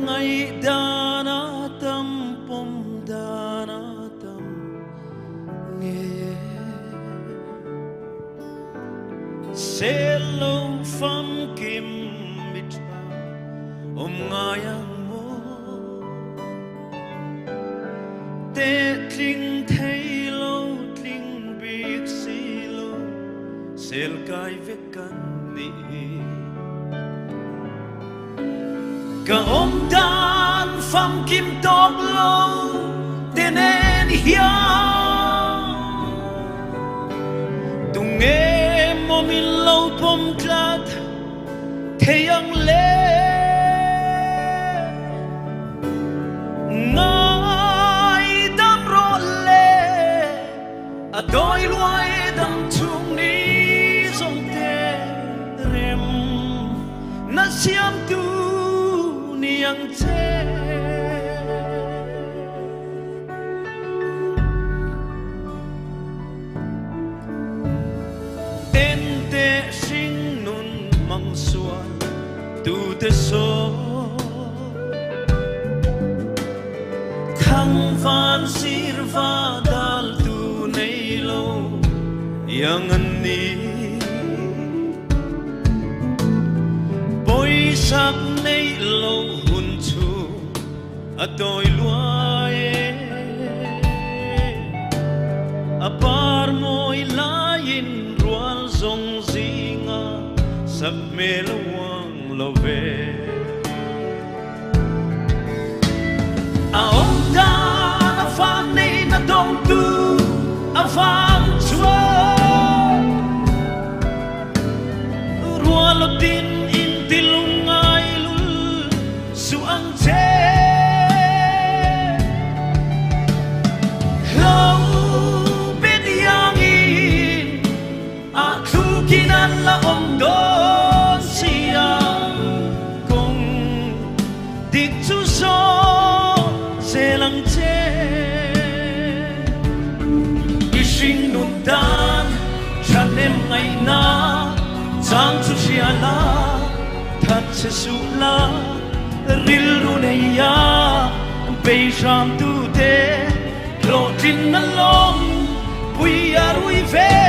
ngày đana tâm pom đana tâm nghe sẽ lâu pham kim mít ngay ang mo te tling thấy lâu tling big si lâu sel kai vekan ni cả ông đan pham kim tóc lâu tên en hiya tung em mo min lâu pom tlat thế yang lệ ngài đam rõ lệ à đôi loài đam chung ni dòng tê rem na siam tu niang tê tên tê sinh nun mang xuân tu tê so thăng van sirva dal tu nei lo yang ani boy sak nei lo hun chu atoi luae apar moi lain rual zong zinga sap melawang love ông ta phàm này na đông tu phàm chúa rùa lót tin in tilung ai lul suang che lâu bên yang in thu kinan la ông don siang kong dik chu so lang che ising nun dan chan em ngày na chang chu sia la that se su la ril ru nei ya be sham tu te lo tin na long we are we ve